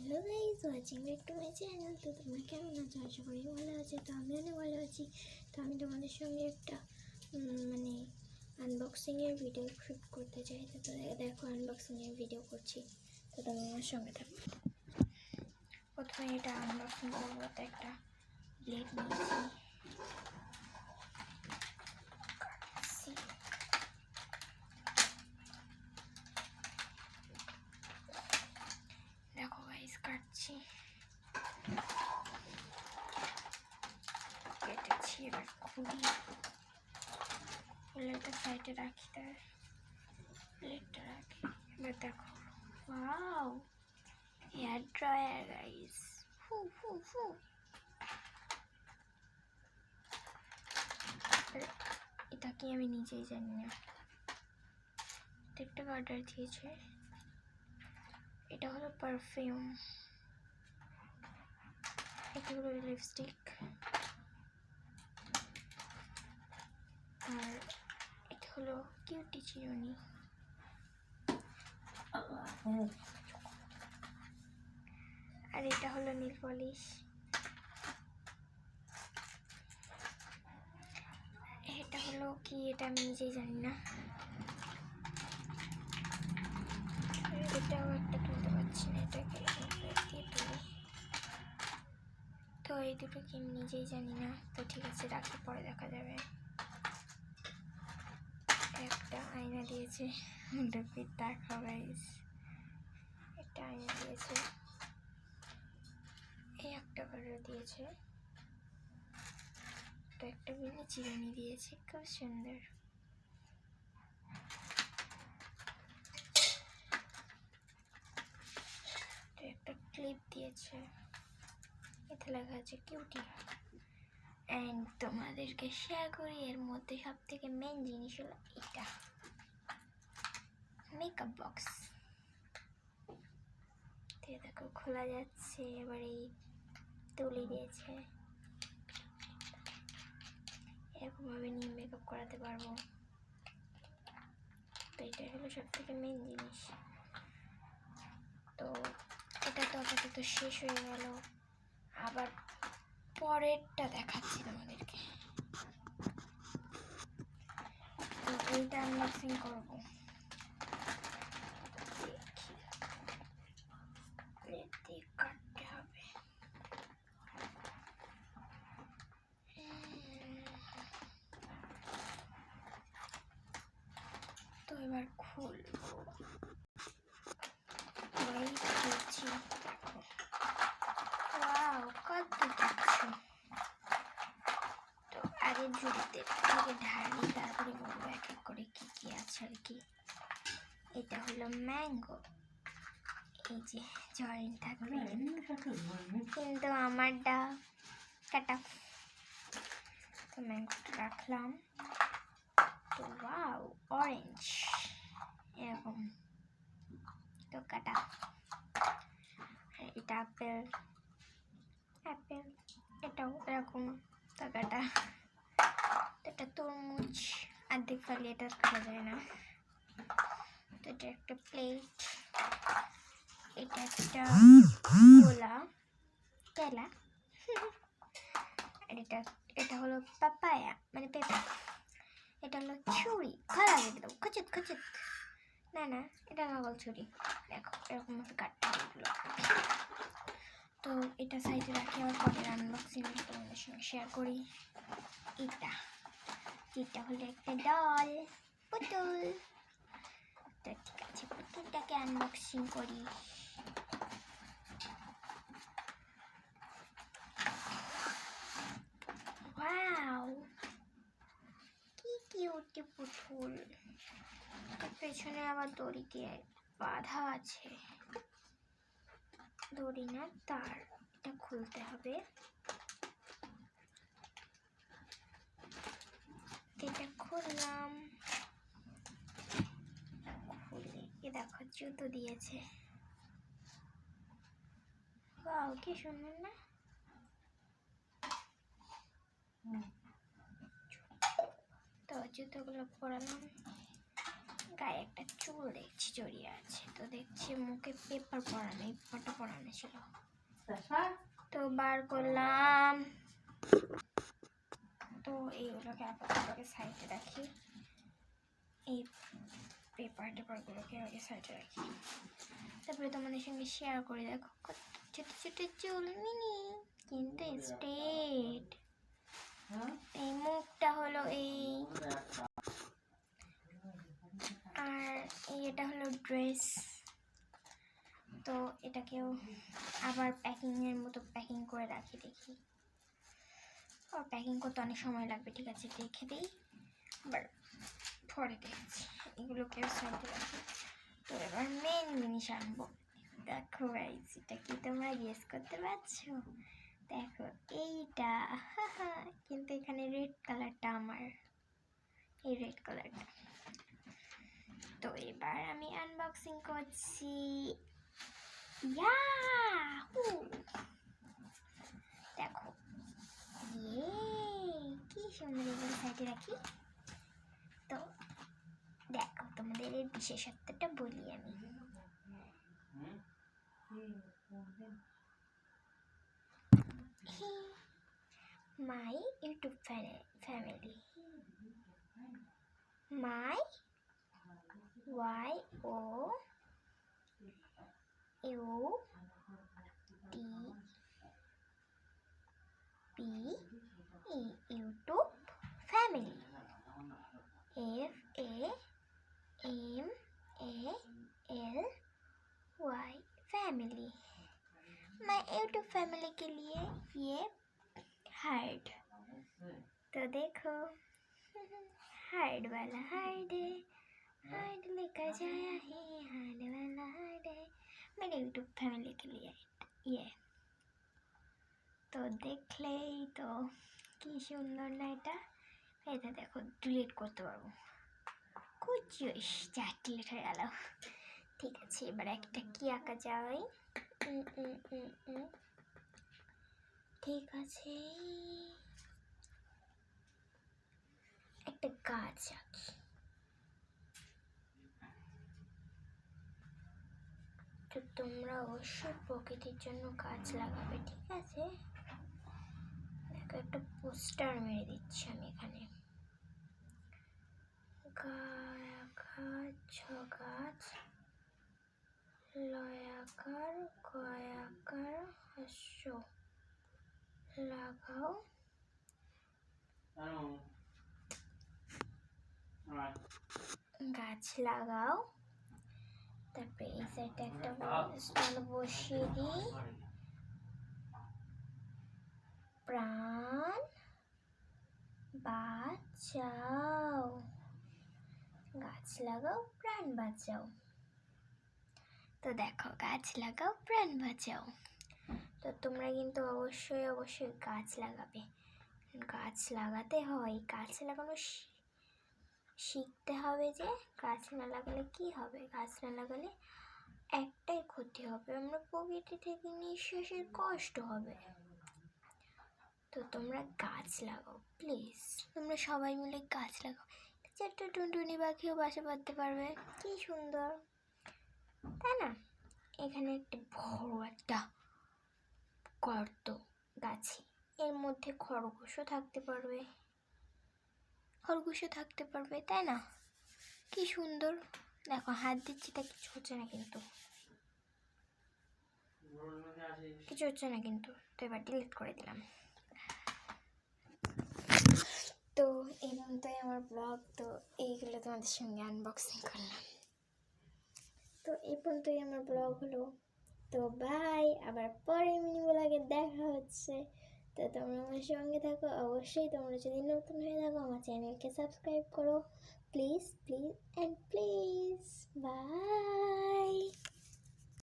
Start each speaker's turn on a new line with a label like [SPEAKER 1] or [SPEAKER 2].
[SPEAKER 1] Hello guys, watching back to my channel. তো তোমরা কেমন আছো? আশা করি ভালো আছে। তো আমি অনেক ভালো আছি। তো আমি তোমাদের সঙ্গে একটা মানে আনবক্সিংয়ের ভিডিও শ্যুট করতে চাই। তো দেখো আনবক্সিংয়ের ভিডিও করছি, তো তুমি আমার সঙ্গে থাকো। প্রথমে এটা আনবক্সিং করবো। তো একটা প্লেট নিয়েছি। দেখো গাইস, কাটছি, কেটেছি। এবার খুলি, প্লেটটা সাইডে রাখি, তার প্লেটটা রাখি। এবার দেখো, ওয়াও, হেয়ার ড্রায়ার গাইস। ফু ফু ফু। এটা কি আমি নিজেই জানি না। একটা অর্ডার দিয়েছে। এটা হলো পারফিউম, এটা হলো লিপস্টিক, আর এটা হলো কিউটি চিরুনি, আর এটা হলো নীল পলিশ। এটা হলো কি, এটা আমি নিজেই জানি না। এটাও একটা তুলতে পারছি না, এটাকে দিয়ে তুলি। তো এই দুটো কি আমি নিজেই জানি না। তো ঠিক আছে, রাখি, পরে দেখা যাবে। একটা আয়না দিয়েছে, দেখো গাইস, একটা আয়না দিয়েছে। এই একটা কালার দিয়েছে। তো একটা মিনি চিরুনি দিয়েছে, খুব সুন্দর। তো একটা ক্লিপ দিয়েছে, এতে লেখা আছে কিউটি। অ্যান্ড তোমাদেরকে শেয়ার করি, এর মধ্যে সব থেকে মেন জিনিস হলো এটা, মেকআপ বক্স। দেখো খোলা যাচ্ছে। এবার এই তুলি দিয়েছে, এরকমভাবে নিয়ে মেকআপ করাতে পারবো। তো এটাই হলো সব থেকে মেন জিনিস। তো এটা তো আপাতত শেষ হয়ে গেল, আবার পরেরটা দেখাচ্ছি তোমাদেরকে। তো এইটা আনবক্সিং করবো। প্লেট দিয়ে কাটতে হবে। তো এবার খুলবো। খুলছি, দেখো, ওয়াও, কত কিছু। তো আগে জুড়িতে থেকে ঢালি, তারপরে বলবো এক এক করে কি কি আছে আর কি। এটা হলো ম্যাঙ্গো, এই যে জয়েন্ট থাকবে, কিন্তু আমারটা কাটা। তো ম্যাঙ্গোটা রাখলাম। তো ওয়াও, অরেঞ্জ এরকম, তো কাটা। এটা আপেল, অ্যাপেল, এটাও এরকম, তো কাটা। এটা তরমুজ, অর্ধেক ফালি, এটা খাওয়া যায় না। তো এটা একটা প্লেট, এটা একটা কোলা কেলা, আর এটা হলো পাপায়া মানে পেঁপে। এটা হলো ছুরি, খোলা রেখে দেবো, খচুত খচুত। না না, এটা নকল ছুরি। দেখো এরকম ভাবে কাটতে হবে। তো এটা সাইডে রাখি, আবার পরের আনবক্সিং তোমাদের সঙ্গে শেয়ার করি। এটা হলো একটা ডল, পুতুল। তো ঠিক আছে, পুতুলটাকে আনবক্সিং করি। ওয়াও, কি কিউট পুতুল। পেছনে আবার দড়ি দিয়ে বাঁধা আছে, দড়ি না তার। এটা খুলতে হবে। এটা খুললাম, খুলে এ দেখো জুতো দিয়েছে। ওয়াও, কি সুন্দর না। তো জুতোগুলো পরালাম, গায়ে একটা চুল দেখছি জড়িয়ে আছে, তো দেখছি মুখে পেপার পরানো, এই পেপারটা পরানো ছিল, তো বার করলাম। তো এইগুলোকে আপাতত সাইডে রাখি, এই পেপার টেপারগুলোকে আগে সাইডে রাখি, তারপরে তোমাদের সঙ্গে শেয়ার করে। দেখো কত ছোট ছোট চুল, মিনি কিন্তু স্ট্রেট। এই মুখটা হলো এই, আর এটা হলো ড্রেস। তো এটাকেও আবার প্যাকিংয়ের মতো প্যাকিং করে রাখি, দেখি। আর প্যাকিং করতে অনেক সময় লাগবে, ঠিক আছে রেখে দিই, আবার পরে দেখছি। এগুলোকে সাইডে রাখি। তো এবার মেন জিনিস আনবো। দেখো গাইস, এটা কি তোমরা গেস করতে পারছো? দেখো এইটা, কিন্তু এখানে রেড কালারটা আমার, এই রেড কালারটা। তো এবার আমি আনবক্সিং করছি। দেখো কি সুন্দর, এগুলো সাইডে রাখি। তো দেখো তোমাদের এর বিশেষত্বটা বলি আমি। My YouTube family, my YOUTUBE YouTube family, FAMALY family। My YouTube family के लिए ये हार्ट, तो देखो हार्ट वाला हार्ट है, हार्ट लेकर जाया है, हार्ट वाला हार्ट है मेरे YouTube फैमिली के लिए ये। তো দেখলেই তো কি সুন্দর না এটা। এটা দেখো ডিলিট করতে পারবো, কুচিস যা ডিলিট হয়ে গেল। ঠিক আছে, এবার একটা কি আঁকা যায়। ঠিক আছে, একটা গাছ আঁকি। তো তোমরা অবশ্যই প্রকৃতির জন্য গাছ লাগাবে, ঠিক আছে? দেখো একটা পোস্টার মেরে দিচ্ছি আমি এখানে। গাছ, গাছ, লয়াকার, গয়াকার, হাস্য, লাগাও গাছ লাগাও। তারপরে এই সাইডে একটা স্টল বসিয়ে দিই। প্রাণ বাঁচাও, গাছ লাগাও প্রাণ বাঁচাও। তো দেখো গাছ লাগাও প্রাণ বাঁচাও। তো তোমরা কিন্তু অবশ্যই অবশ্যই গাছ লাগাবে, গাছ লাগাতে হয়, গাছ লাগানো শিখতে হবে। যে গাছ না লাগালে কি হবে? গাছ না লাগালে একটাই ক্ষতি হবে, আমরা প্রকৃতি থেকে নিঃশ্বাসের কষ্ট হবে। তো তোমরা গাছ লাগাও প্লিজ, তোমরা সবাই মিলে গাছ লাগাও। একটা টুনটুনি পাখিও বাসা বাঁধতে পারবে, কি সুন্দর তাই না? এখানে একটা বড় একটা গর্ত গাছে, এর মধ্যে খরগোশও থাকতে পারবে, তাই না? কি সুন্দর। দেখো হাত দিচ্ছি তা কিছু হচ্ছে না কিন্তু, তো এবার ডিলিট করে দিলাম। তো এই পর্যন্তই আমার ব্লগ। তো এইগুলো তোমাদের সঙ্গে আনবক্সিং করলাম। তো এই পর্যন্তই আমার ব্লগ হলো। তো বাই, আবার পরে মিনি ব্লগে দেখা হচ্ছে। তো তোমরা আমার সঙ্গে থাকো অবশ্যই। তোমরা যদি নতুন হয়ে থাকো আমার চ্যানেলকে সাবস্ক্রাইব করো please, please and please. By.